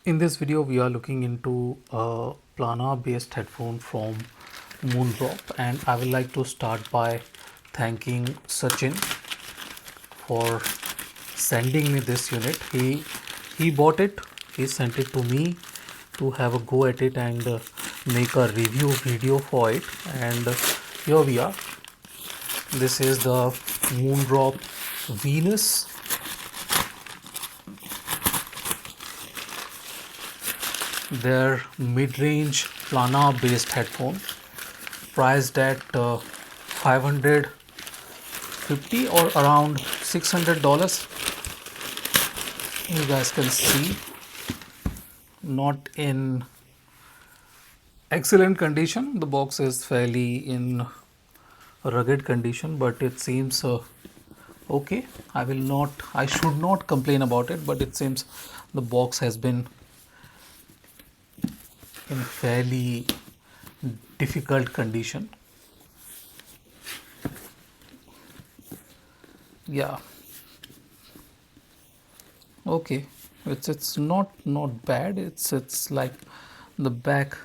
In this video, we are looking into a planar based headphone from Moondrop, and I would like to start by thanking Sachin for sending me this unit. He bought it, he sent it to me to have a go at it and make a review video for it. And here we are. This is the Moondrop Venus. Their mid-range planar based headphone priced at 550 or around $600. You guys can see, not in excellent condition. The box is fairly in rugged condition, but it seems okay. I should not complain about it, but it seems the box has been in fairly difficult condition. Yeah, okay, it's not bad. It's like the back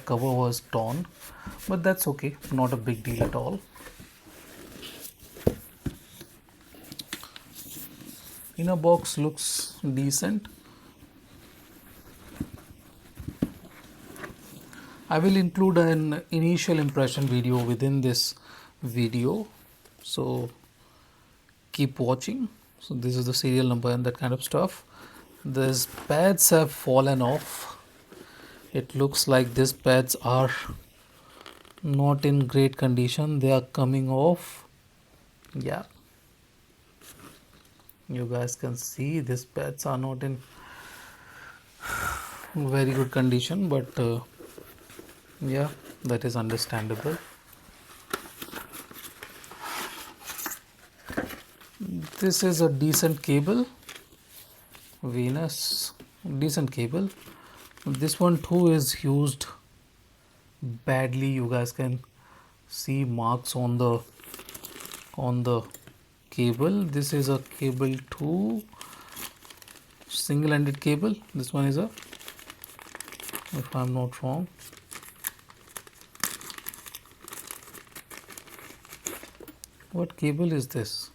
cover was torn, but that's okay, not a big deal at all. Inner box looks decent. I will include an initial impression video within this video, so keep watching. So this is the serial number and that kind of stuff. These pads have fallen off. It looks like these pads are not in great condition. They are coming off. Yeah, you guys can see these pads are not in very good condition, but yeah, that is understandable. This is a decent cable, Venus, decent cable. This one too is used badly. You guys can see marks on the cable. This is a cable 2, single-ended cable. This one is a, if I'm not wrong, what cable is this?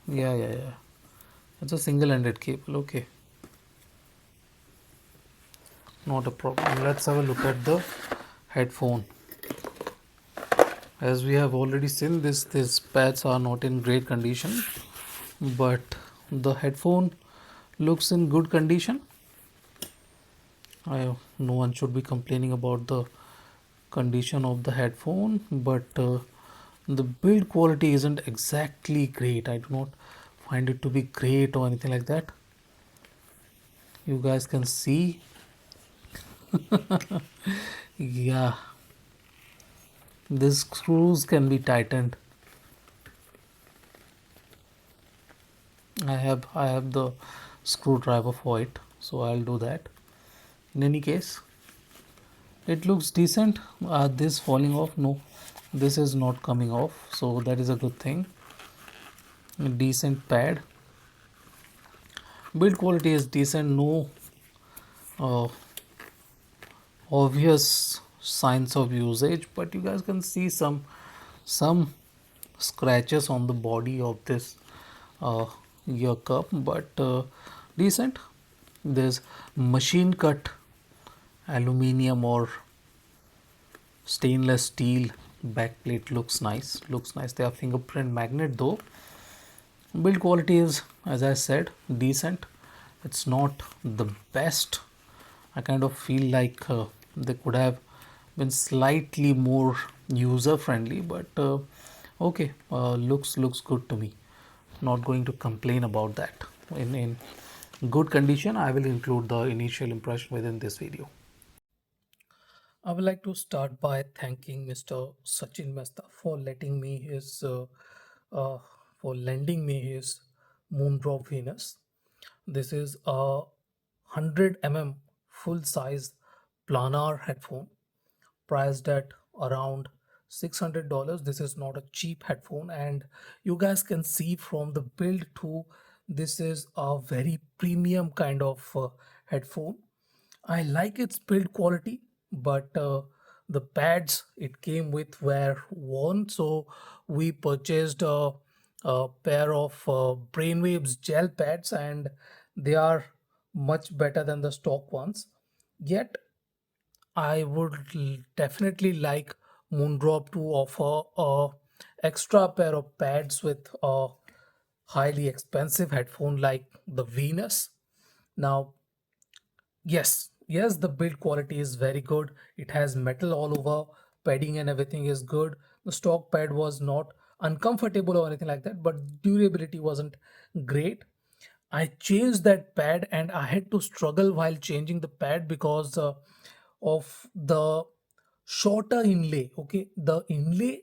Yeah, it's a single-ended cable. Okay, not a problem. Let's have a look at the headphone. As we have already seen, these pads are not in great condition, but the headphone looks in good condition. No one should be complaining about the condition of the headphone, but the build quality isn't exactly great. I do not find it to be great or anything like that. You guys can see. Yeah, these screws can be tightened. I have the screwdriver for it, so I'll do that. In any case, it looks decent. This falling off? No, this is not coming off, so that is a good thing. A decent pad. Build quality is decent. No uh, obvious signs of usage, but you guys can see some scratches on the body of this ear cup, but decent. There's machine cut aluminium or stainless steel backplate. Looks nice. They are fingerprint magnet though. Build quality is, as I said, decent. It's not the best. I kind of feel like they could have been slightly more user friendly, but okay, looks good to me. Not going to complain about that. In good condition, I will include the initial impression within this video. I would like to start by thanking Mr. Sachin Mehta for letting me his uh, for lending me his Moondrop Venus. This is a 100 full size planar headphone priced at around $600. This is not a cheap headphone, and you guys can see from the build to This is a very premium kind of headphone. I like its build quality, but the pads it came with were worn, so we purchased a pair of Brainwaves gel pads, and they are much better than the stock ones. Yet, I would definitely like Moondrop to offer a extra pair of pads with a highly expensive headphone like the Venus. Now, yes, the build quality is very good. It has metal all over, padding and everything is good. The stock pad was not uncomfortable or anything like that, but durability wasn't great. I changed that pad and I had to struggle while changing the pad because of the shorter inlay. Okay, the inlay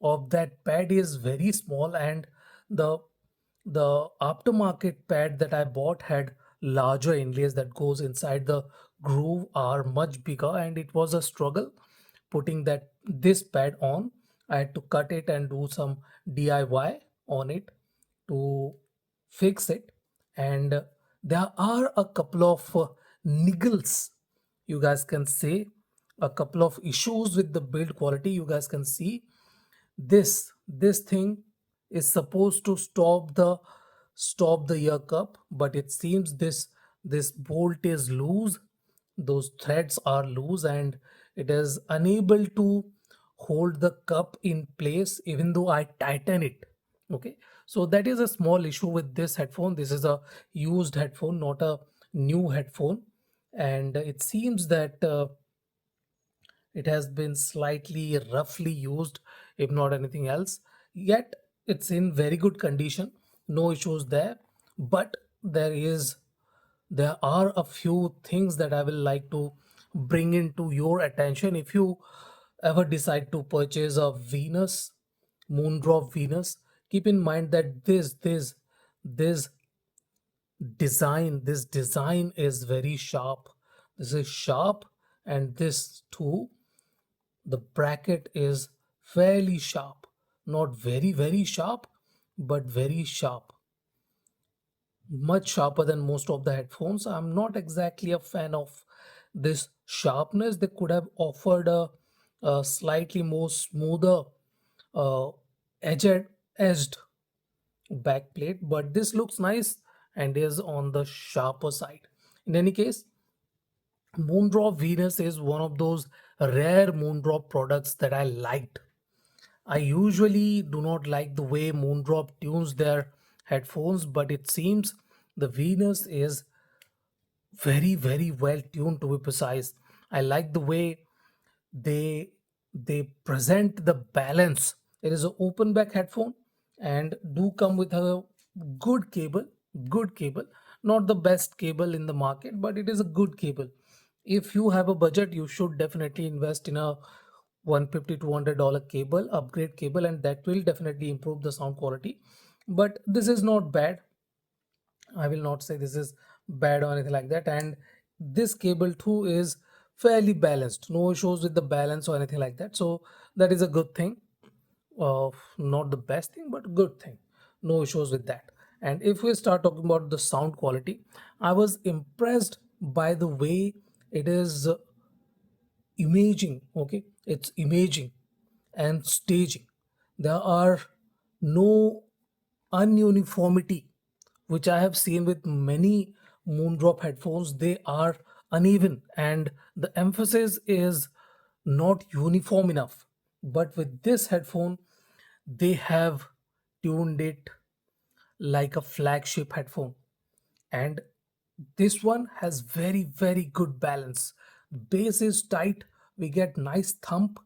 of that pad is very small, and the the aftermarket pad that I bought had larger inlays that goes inside the groove are much bigger, and it was a struggle putting that this pad on. I had to cut it and do some DIY on it to fix it. And there are a couple of niggles, you guys can say, a couple of issues with the build quality. You guys can see this thing is supposed to stop the ear cup, but it seems this bolt is loose. Those threads are loose, and it is unable to hold the cup in place even though I tighten it. Okay, so that is a small issue with this headphone. This is a used headphone, not a new headphone, and it seems that it has been slightly roughly used, if not anything else. Yet it's in very good condition, no issues there. But there are a few things that I will like to bring into your attention. If you ever decide to purchase a Venus, Moondrop Venus, keep in mind that this this design is very sharp. This is sharp, and this too, the bracket is fairly sharp, not very sharp, but very sharp, much sharper than most of the headphones. I'm not exactly a fan of this sharpness. They could have offered a slightly more smoother uh, edged edged backplate, but this looks nice and is on the sharper side. In any case, Moondrop Venus is one of those rare Moondrop products that I liked. I usually do not like the way Moondrop tunes their headphones, but it seems the Venus is very well tuned, to be precise. I like the way they they present the balance. It is an open back headphone and do come with a good cable, good cable. Not the best cable in the market, but it is a good cable. If you have a budget, you should definitely invest in a 150 $200 cable, upgrade cable, and that will definitely improve the sound quality. But this is not bad. I will not say this is bad or anything like that. And this cable too is fairly balanced. No issues with the balance or anything like that. So that is a good thing. Not the best thing, but good thing. No issues with that. And if we start talking about the sound quality, I was impressed by the way it is imaging. Okay, it's imaging and staging. There are no ununiformity, which I have seen with many Moondrop headphones. They are uneven and the emphasis is not uniform enough. But with this headphone, they have tuned it like a flagship headphone, and this one has very good balance. Bass is tight, we get nice thump.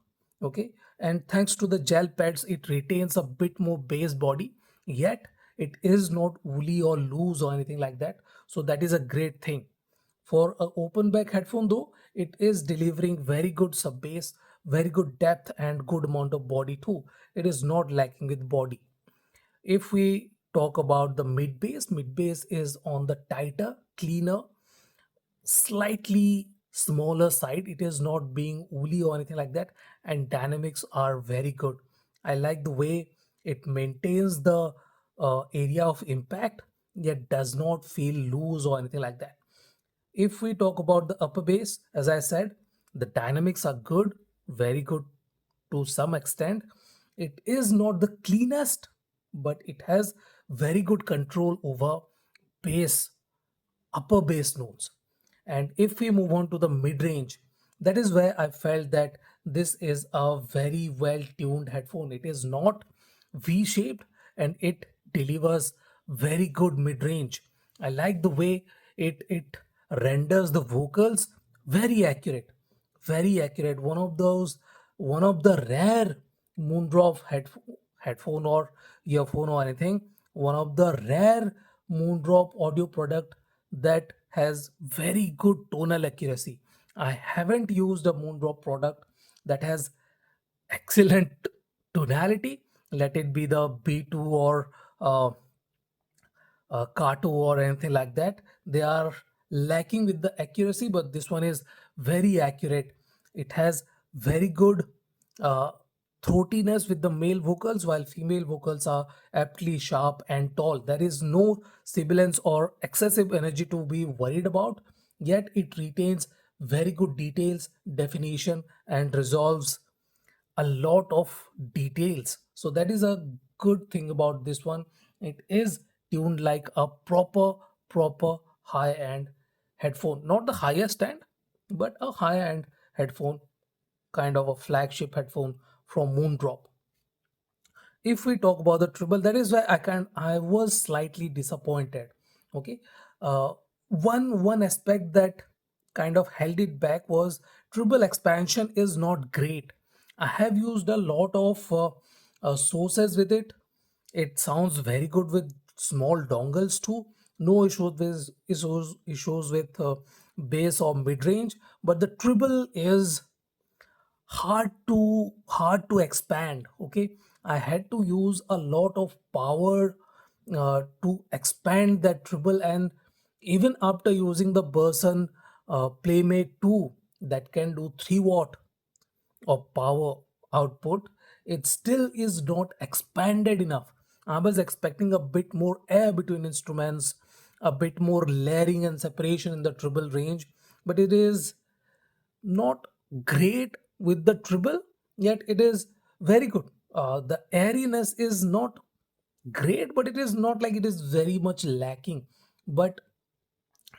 Okay, and thanks to the gel pads it retains a bit more bass body, yet it is not woolly or loose or anything like that, so that is a great thing. For a open back headphone though, it is delivering very good sub bass, very good depth, and good amount of body too. It is not lacking with body. If we talk about the mid bass is on the tighter, cleaner, slightly smaller side. It is not being woolly or anything like that, and dynamics are very good. I like the way it maintains the area of impact. yet does not feel loose or anything like that. If we talk about the upper bass, as I said, the dynamics are good, very good to some extent. It is not the cleanest, but it has very good control over bass, upper bass notes. And if we move on to the mid range, that is where I felt that this is a very well tuned headphone. It is not V shaped and it delivers very good mid range. I like the way it renders the vocals very accurate, very accurate. One of the rare Moondrop headphone or earphone or anything, one of the rare Moondrop audio product that has very good tonal accuracy. I haven't used a Moondrop product that has excellent tonality. Let it be the B2 or Kato or anything like that. They are lacking with the accuracy, but this one is very accurate. It has very good uh, throatiness with the male vocals, while female vocals are aptly sharp and tall. There is no sibilance or excessive energy to be worried about, yet it retains very good details, definition, and resolves a lot of details. So that is a good thing about this one. It is tuned like a proper high end headphone, not the highest end, but a high end headphone, kind of a flagship headphone from Moondrop. If we talk about the treble, that is why I was slightly disappointed. Okay, uh, one aspect that kind of held it back was treble expansion is not great. I have used a lot of sources with it. It sounds very good with small dongles too. No issues with bass or mid range, but the treble is hard to expand. Okay, I had to use a lot of power to expand that treble, and even after using the Burson Playmate 2 that can do 3 watt of power output, it still is not expanded enough. I was expecting a bit more air between instruments, a bit more layering and separation in the treble range, but it is not great with the treble, yet it is very good. The airiness is not great, but it is not like it is very much lacking. But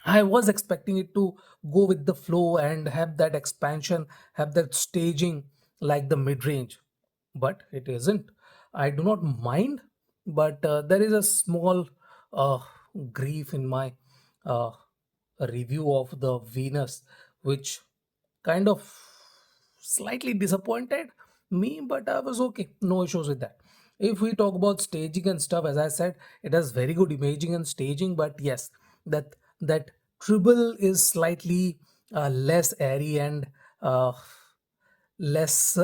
I was expecting it to go with the flow and have that expansion, have that staging like the mid range, but it isn't. I do not mind, but there is a small uh, grief in my uh, review of the Venus, which kind of slightly disappointed me, but I was okay, no issues with that. If we talk about staging and stuff, as I said, it has very good imaging and staging, but yes, that treble is slightly less airy and uh, less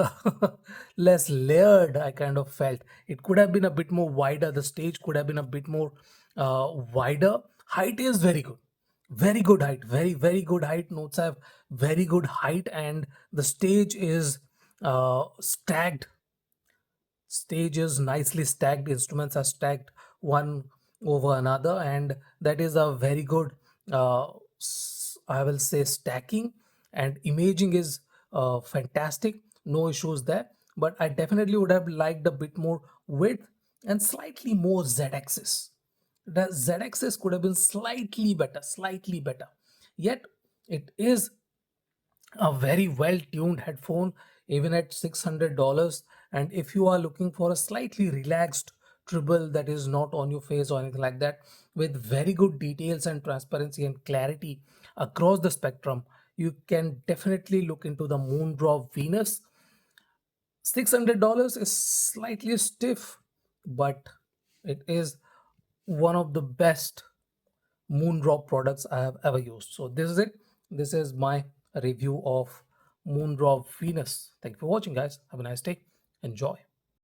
less layered. I kind of felt it could have been a bit more wider. The stage could have been a bit more wider. Height is very good, very good height, very good height. Notes have very good height, and the stage is stacked. Stage is nicely stacked, instruments are stacked one over another, and that is a very good I will say stacking, and imaging is fantastic, no issues there. But I definitely would have liked a bit more width and slightly more z-axis. The z-axis could have been slightly better, yet it is a very well tuned headphone even at $600. And if you are looking for a slightly relaxed treble that is not on your face or anything like that, with very good details and transparency and clarity across the spectrum, you can definitely look into the Moondrop Venus. $600 is slightly stiff, but it is one of the best Moondrop products I have ever used. So this is it. This is my review of Moondrop Venus. Thank you for watching, guys. Have a nice day. Enjoy.